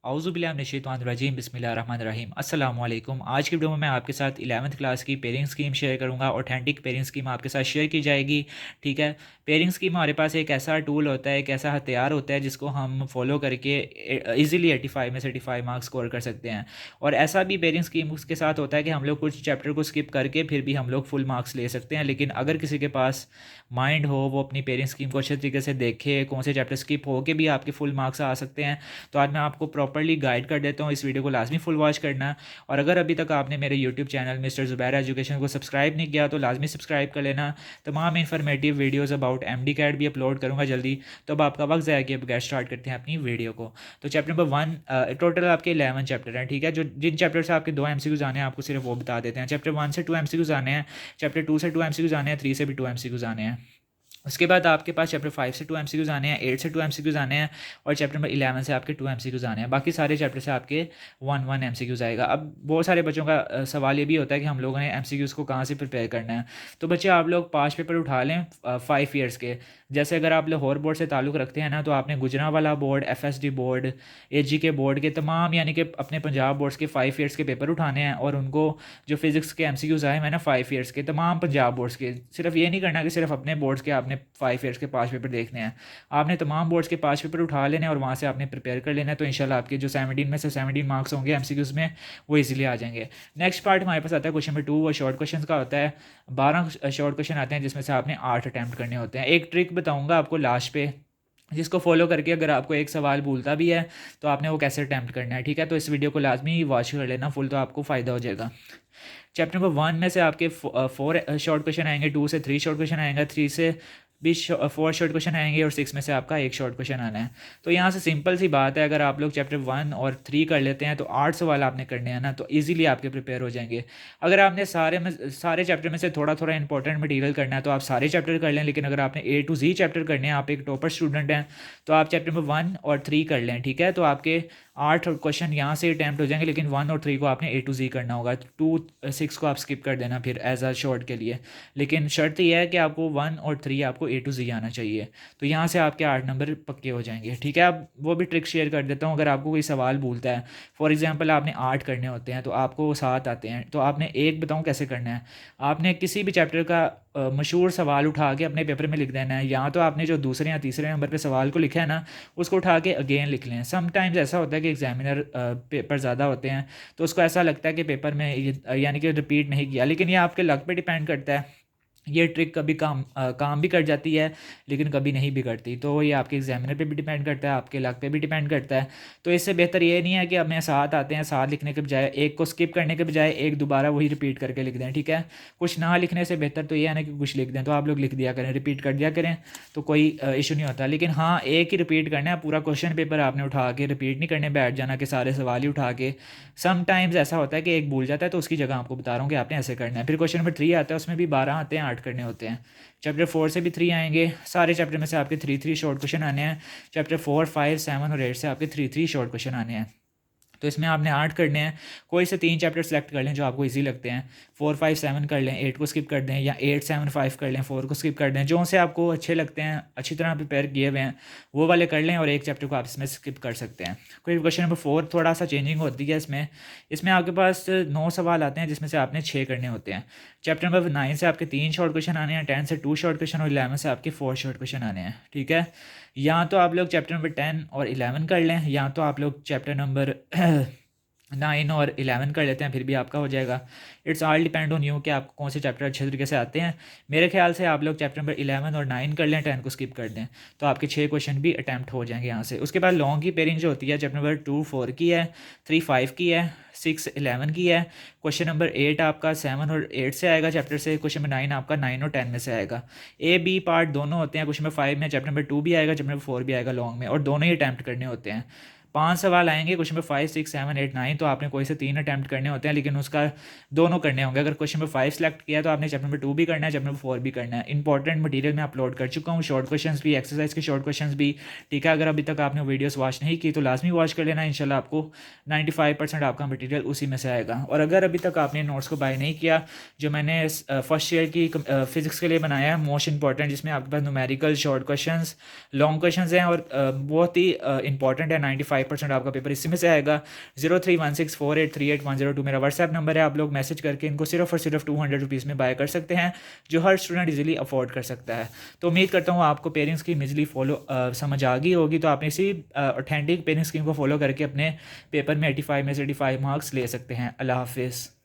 औज़ुबिल्लाहिमिनश्शैतानिर्रजीम बिस्मिल्लाहिर्रहमानिर्रहीम अस्सलाम वालेकुम। आज की वीडियो में मैं आपके साथ 11th क्लास की पेयरिंग स्कीम शेयर करूंगा। ऑथेंटिक पेयरिंग स्कीम आपके साथ शेयर की जाएगी। ठीक है, पेयरिंग स्कीम हमारे पास एक ऐसा टूल होता है, एक ऐसा हथियार होता है जिसको हम फॉलो करके इजीली 85 में से 85 मार्क्स स्कोर कर सकते हैं। और ऐसा भी पेयरिंग स्कीम उसके साथ होता है कि हम लोग कुछ चैप्टर को स्किप करके फिर भी हम लोग फुल मार्क्स ले सकते हैं। लेकिन अगर किसी के पास माइंड हो, वो अपनी पेयरिंग स्कीम को अच्छे तरीके से देखे, कौन से चैप्टर स्किप हो के भी आपके फुल मार्क्स आ सकते हैं। तो आज मैं आपको प्रॉपर्ली गाइड कर देता हूँ। इस वीडियो को लाजमी फुल वॉच करना। और अगर अभी तक आपने मेरे YouTube channel mister Zubair education को सब्सक्राइब नहीं किया तो लाजमी सब्सक्राइब कर लेना। तमाम informative videos about MD CAT भी अपलोड करूँगा जल्दी। तो अब आपका वक्त ज़ाया किए बगैर स्टार्ट करते हैं अपनी वीडियो को। तो चैप्टर नंबर 1, टोटल आपके 11 चैप्टर हैं। ठीक है, जो जिन चैप्टर से आपके 2 MCQs आने हैं आपको सिर्फ वो बता देते हैं। चैप्टर 1 से 2 MCQs आने हैं, चैप्टर 2 से 2 MCQs आने हैं, 3 से भी 2 MCQs आने हैं। उसके बाद आपके पास चैप्टर 5 से 2 MCQs आने हैं, 8 से 2 MCQs आने हैं और चैप्टर नंबर 11 से आपके 2 MCQs आने हैं। बाकी सारे चैप्टर से आपके 1 MCQs आएगा। अब बहुत सारे बच्चों का सवाल ये भी होता है कि हम लोगों ने MCQs को कहाँ से प्रिपेयर करना है। तो बच्चे आप लोग 5 पेपर उठा लें 5 ईयर्स के। जैसे अगर आप लाहौर बोर्ड से ताल्लुक़ रखते हैं ना, तो आपने Gujranwala board, FSD board, AGK board के तमाम यानी कि अपने पंजाब बोर्ड्स के 5 ईयर्स के पेपर उठाने हैं। और उनको जो फिज़िक्स के MCQs आए हैं ना 5 ईयर्स के तमाम पंजाब बोर्ड्स के, सिर्फ ये नहीं करना कि सिर्फ अपने बोर्ड्स के आपने 5 ईयर्स के 5 पेपर देखने हैं। आपने तमाम बोर्ड्स के 5 पेपर उठा लेने हैं और वहाँ से आपने प्रिपेयर कर लेना है। तो इंशाल्लाह आपके जो 17 में से 17 मार्क्स होंगे MCQs में, वो इजीली आ जाएंगे। नेक्स्ट पार्ट हमारे पास आता है क्वेश्चन नंबर 2। वो शॉर्ट क्वेश्चन का होता है। 12 शॉर्ट क्वेश्चन आते हैं जिसमें से आपने 8 अटैम्प्ट करने होते हैं। एक ट्रिक बताऊँगा आपको लास्ट पे, जिसको फॉलो करके अगर आपको एक सवाल भूलता भी है तो आपने वो कैसे अटैम्प्ट करना है। ठीक है, तो इस वीडियो को लाजमी वॉच कर लेना फुल, तो आपको फ़ायदा हो जाएगा। चैप्टर नंबर 1 में से आपके 4 शॉर्ट क्वेश्चन आएंगे, 2 से 3 शॉर्ट क्वेश्चन आएंगे, 3 से भी 4 शॉर्ट क्वेश्चन आएंगे और 6 में से आपका एक शॉर्ट क्वेश्चन आना है। तो यहाँ से सिंपल सी बात है, अगर आप लोग चैप्टर 1 और 3 कर लेते हैं तो 8 सवाल आपने करने हैं ना, तो इजीली आपके प्रिपेयर हो जाएंगे। अगर आपने सारे चैप्टर में से थोड़ा थोड़ा इंपॉर्टेंट मटेरियल करना है तो आप सारे चैप्टर कर लें। लेकिन अगर आपने A to Z चैप्टर करने हैं, आप एक टॉपर स्टूडेंट हैं, तो आप चैप्टर नंबर 1 और 3 कर लें। ठीक है, तो आपके 8 क्वेश्चन यहाँ से अटैम्प्ट हो जाएंगे। लेकिन 1 और 3 को आपने A to Z करना होगा। 2 6 को आप स्किप कर देना फिर एज अ शॉर्ट के लिए। लेकिन शर्त यह है कि आपको 1 और 3 आपको A to Z आना चाहिए। तो यहाँ से आपके 8 नंबर पक्के हो जाएंगे। ठीक है, अब वो भी ट्रिक शेयर कर देता हूँ। अगर आपको कोई सवाल भूलता है, फॉर एग्जांपल आपने 8 करने होते हैं तो आपको 7 आते हैं, तो आपने एक बताऊँ कैसे करना है। आपने किसी भी चैप्टर का मशहूर सवाल उठा के अपने पेपर में लिख देना है। या तो आपने जो दूसरे या तीसरे नंबर पे सवाल को लिखा है ना, उसको उठा के अगेन लिख लें। समटाइम्स ऐसा होता है कि एग्जामिनर पेपर ज़्यादा होते हैं तो उसको ऐसा लगता है कि पेपर में यानी कि रिपीट नहीं किया, लेकिन ये आपके लक पे डिपेंड करता है। ये ट्रिक कभी काम भी कर जाती है लेकिन कभी नहीं भी करती। तो ये आपके एग्जामिनर पे भी डिपेंड करता है, आपके लक पे भी डिपेंड करता है। तो इससे बेहतर ये नहीं है कि हमें 7 आते हैं, 7 लिखने के बजाय एक को स्किप करने के बजाय एक दोबारा वही रिपीट करके लिख दें। ठीक है, कुछ ना लिखने से बेहतर तो ये है ना कि कुछ लिख दें। तो आप लोग लिख दिया करें, रिपीट कर दिया करें, तो कोई इशू नहीं होता। लेकिन हाँ, एक ही रिपीट करना है, पूरा क्वेश्चन पेपर आपने उठा के रिपीट नहीं करने बैठ जाना कि सारे सवाल ही उठा के। समटाइम्स ऐसा होता है कि एक भूल जाता है, तो उसकी जगह आपको बता रहा हूँ कि आपने ऐसे करना है। फिर क्वेश्चन नंबर 3 आता है, उसमें भी 12 आते हैं, 8 करने होते हैं। चैप्टर 4 से भी 3 आएंगे। सारे चैप्टर में से आपके 3 शॉर्ट क्वेश्चन आने हैं। चैप्टर 4, 5, 7 और 8 से आपके 3 शॉर्ट क्वेश्चन आने हैं। तो इसमें आपने 8 करने हैं। कोई से 3 चैप्टर सेलेक्ट कर लें जो आपको इजी लगते हैं। 4, 5, 7 कर लें, 8 को स्किप कर दें, या 8, 7, 5 कर लें, 4 को स्किप कर दें। जो से आपको अच्छे लगते हैं, अच्छी तरह प्रिपेयर किए हुए हैं, वो वाले कर लें और एक चैप्टर को आप इसमें स्किप कर सकते हैं। कोई क्वेश्चन नंबर 4 थोड़ा सा चेंजिंग होती है इसमें। इसमें आपके पास 9 सवाल आते हैं जिसमें से आपने 6 करने होते हैं। चैप्टर नंबर 9 से आपके 3 शॉर्ट क्वेश्चन आने हैं, 10 से 2 शॉर्ट क्वेश्चन और 11 से आपके 4 शॉर्ट क्वेश्चन आने हैं। ठीक है, या तो आप लोग चैप्टर नंबर 10 और 11 कर लें, या तो आप लोग चैप्टर नंबर 9 और 11 कर लेते हैं, फिर भी आपका हो जाएगा। It's all depend on you कि आपको कौन से चैप्टर अच्छे तरीके से आते हैं। मेरे ख्याल से आप लोग चैप्टर नंबर 11 और 9 कर लें, 10 को स्किप कर दें, तो आपके 6 क्वेश्चन भी अटैम्प्ट हो जाएंगे यहाँ से। उसके बाद लॉन्ग की पेयरिंग जो होती है, चैप्टर नंबर 2 4 की है, 3 5 की है, 6 11 की है। क्वेश्चन नंबर 8 आपका 7 और 8 से आएगा चैप्टर से। क्वेश्चन नंबर 9 आपका 9 और 10 में से आएगा। A B पार्ट दोनों होते हैं। क्वेश्चन नंबर 5 में चैप्टर नंबर 2 भी आएगा, चैप्टर नंबर 4 भी आएगा लॉन्ग में, और दोनों ही अटैम्प्ट करने होते हैं। 5 सवाल आएंगे क्वेश्चन नंबर 5, 6, 7, 8, 9, तो आपने कोई से 3 अटैम्प्ट करने होते हैं, लेकिन उसका दोनों करने होंगे। अगर क्वेश्चन नंबर 5 सेलेक्ट किया तो आपने चैप्टर नंबर 2 भी करना है, चैप्टर नंबर 4 भी करना है। इंपॉर्टेंट मटेरियल मैं अपलोड कर चुका हूँ, शॉर्ट क्वेश्चंस भी, एक्सरसाइज के शॉर्ट क्वेश्चंस भी। ठीक है, अगर अभी तक आपने वीडियोस वॉच नहीं की तो लाजमी वॉच कर लेना। इंशाल्लाह आपको 95% आपका मटेरियल उसी में से आएगा। और अगर अभी तक आपने नोट्स को बाय नहीं किया, जो मैंने फर्स्ट ईयर की फिजिक्स के लिए बनाया है, मोस्ट इंपॉर्टेंट, जिसमें आपके पास numerical, short questions, long questions हैं और बहुत ही इंपॉर्टेंट है, 85% आपका पेपर इसी में से आएगा। 0316483810 मेरा व्हाट्सएप नंबर है, आप लोग मैसेज करके इनको सिर्फ और सिर्फ 200 रुपीज़ में बाय कर सकते हैं, जो हर स्टूडेंट इजीली अफोर्ड कर सकता है। तो उम्मीद करता हूँ आपको पेरेंट्स स्कीम इजीली समझ आ गई होगी। तो आपने इसी ऑथेंटिक पेरेंट्स स्कीम को फॉलो करके अपने पेपर में 85 में से 85 मार्क्स ले सकते हैं। अल्लाह हाफिज़।